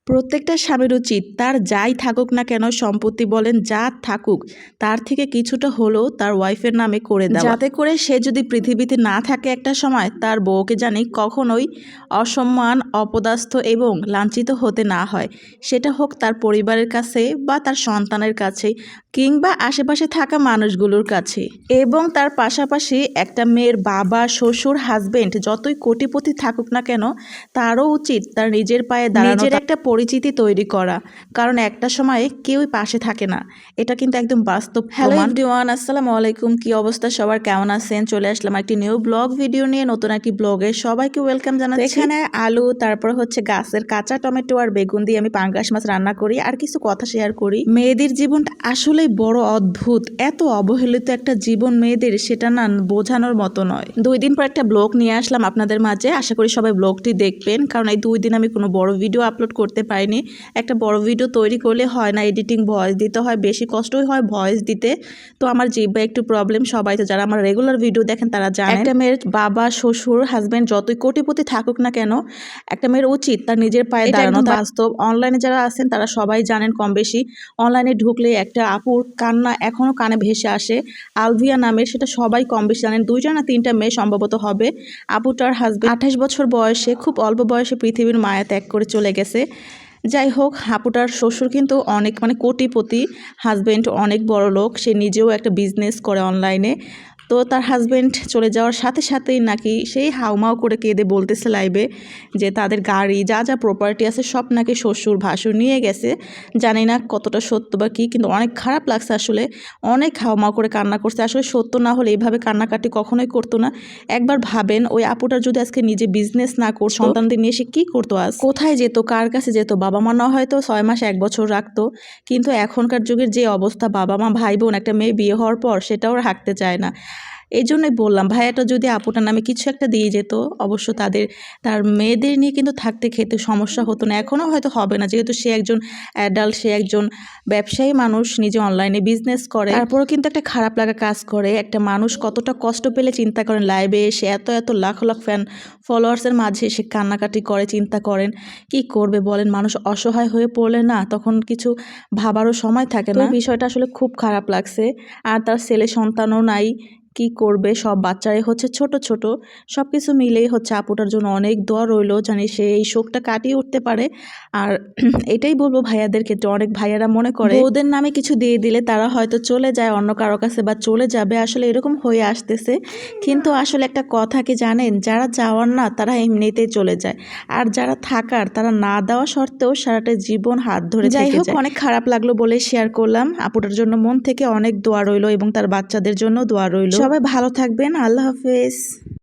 প্রত্যেকটা স্বামীর উচিত তার যাই থাকুক না কেন, সম্পত্তি বলেন যা থাকুক, তার থেকে কিছুটা হলেও তার ওয়াইফের নামে করে দেওয়া, যাতে করে সে যদি পৃথিবীতে না থাকে একটা সময়, তার বউকে জানি কখনোই অসম্মান, অপদস্থ এবং লাঞ্ছিত হতে না হয়। সেটা হোক তার পরিবারের কাছে বা তার সন্তানের কাছে কিংবা আশেপাশে থাকা মানুষগুলোর কাছে। এবং তার পাশাপাশি একটা মেয়ের বাবা, শ্বশুর, হাজবেন্ড যতই কোটিপতি থাকুক না কেন, তারও উচিত তার নিজের পায়ে দাঁড়ানো, নিজের একটা পরিচিতি তৈরি করা। কারণ একটা সময়ে কেউই পাশে থাকে না, এটা কিন্তু একদম বাস্তব। হ্যালো এভরিওয়ান, আসসালামু আলাইকুম। কি অবস্থা সবার, কেমন আছেন? চলে আসলাম একটি নিউ ব্লগ ভিডিও নিয়ে, নতুন একটি ব্লগে সবাইকে ওয়েলকাম জানাচ্ছি। এখানে আলু, তারপর হচ্ছে গাছের কাঁচা টমেটো আর বেগুন দিয়ে আমি পাঙ্গাস মাছ রান্না করি আর কিছু কথা শেয়ার করি। মেয়েদের জীবনটা আসলেই বড় অদ্ভুত, এত অবহেলিত একটা জীবন মেয়েদের, সেটা না বোঝানোর মতো নয়। 2 দিন পর একটা ব্লগ নিয়ে আসলাম আপনাদের মাঝে, আশা করি সবাই ব্লগটি দেখবেন। কারণ এই 2 দিন আমি কোনো বড় ভিডিও আপলোড করতে পারিনি। একটা বড় ভিডিও তৈরি করলে হয় না, এডিটিং, ভয়েস দিতে হয়, বেশি কষ্টই হয় ভয়েস দিতে। তো আমার জিহ্বা একটু প্রবলেম, সবাই তো যারা আমার রেগুলার ভিডিও দেখেন তারা জানেন। একটা মেয়ের বাবা, শ্বশুর, হাজবেন্ড যতই কোটিপতি থাকুক না কেন, একটা মেয়ের উচিত তার নিজের পায়ে দাঁড়ানো। বাস্তব। অনলাইনে যারা আছেন তারা সবাই জানেন কম বেশি, অনলাইনে ঢুকলে একটা আপুর কান্না এখনো কানে ভেসে আসে, আলভিয়া নামের, সেটা সবাই কম বেশি জানেন। 2টা না 3টা মেয়ে সম্ভবত হবে। আপুটার হাজবেন্ড 28 বছর বয়সে, খুব অল্প বয়সে পৃথিবীর মায়া ত্যাগ করে চলে গেছে। যাই হোক, আপুটার শ্বশুর কিন্তু অনেক কোটিপতি, হাজবেন্ড অনেক বড় লোক, সে নিজেও একটা বিজনেস করে অনলাইনে। তো তার হাজবেন্ড চলে যাওয়ার সাথে সাথেই নাকি সেই হাউমাউ করে কেঁদে বলতেছে লাইভে যে তাদের গাড়ি, যা যা প্রপার্টি আছে সব নাকি শ্বশুর ভাসুর নিয়ে গেছে। জানি না কতটা সত্য বা কী, কিন্তু অনেক খারাপ লাগছে আসলে। অনেক হাউমাউ করে কান্না করছে। আসলে সত্য না হলে এইভাবে কান্নাকাটি কখনোই করতো না। একবার ভাবেন, ওই আপুটার যদি আজকে নিজে বিজনেস না করতো, সন্তানদের নিয়ে সে কী করতো, আজ কোথায় যেত, কার কাছে যেত? বাবা মা না হয়তো 6 মাস 1 বছর রাখতো, কিন্তু এখনকার যুগের যে অবস্থা, বাবা মা, ভাই বোন, একটা মেয়ে বিয়ে হওয়ার পর সেটাও রাখতে চায় না। এই জন্যই বললাম, ভাইয়াটা যদি আপুটার নামে কিছু একটা দিয়ে যেত, অবশ্য তার মেয়েদের নিয়ে কিন্তু থাকতে খেতে সমস্যা হতো না, এখনও হয়তো হবে না, যেহেতু সে একজন অ্যাডাল্ট, সে একজন ব্যবসায়ী মানুষ, নিজে অনলাইনে বিজনেস করে। তারপরেও কিন্তু একটা খারাপ লাগা কাজ করে। একটা মানুষ কতটা কষ্ট পেলে চিন্তা করেন, লাইভে এসে এত এত লাখ লাখ ফ্যান ফলোয়ার্সের মাঝে সে কান্নাকাটি করে, চিন্তা করেন কি করবে বলেন। মানুষ অসহায় হয়ে পড়লে না, তখন কিছু ভাবারও সময় থাকে না। বিষয়টা আসলে খুব খারাপ লাগছে। আর তার ছেলে সন্তানও নাই, কি করবে, সব বাচ্চারাই হচ্ছে ছোট ছোট। সব কিছু মিলেই হচ্ছে আপুটার জন্য অনেক দোয়া রইলো, জানি সে এই শোকটা কাটিয়ে উঠতে পারে। আর এটাই বলবো ভাইয়াদের ক্ষেত্রে, অনেক ভাইয়ারা মনে করে বউদের নামে কিছু দিয়ে দিলে তারা হয়তো চলে যায় অন্য কারো কাছে বা চলে যাবে, আসলে এরকম হয়ে আসতেছে। কিন্তু আসলে একটা কথা কি জানেন, যারা যাওয়ার না তারা এমনিতেই চলে যায়, আর যারা থাকার তারা না দেওয়া সত্ত্বেও সারাটা জীবন হাত ধরে থেকে যায়। যাই হোক, অনেক খারাপ লাগলো বলে শেয়ার করলাম। আপুটার জন্য মন থেকে অনেক দোয়া রইলো এবং তার বাচ্চাদের জন্য দোয়া রইলো। সবাই ভালো থাকবেন, আল্লাহ হাফেজ।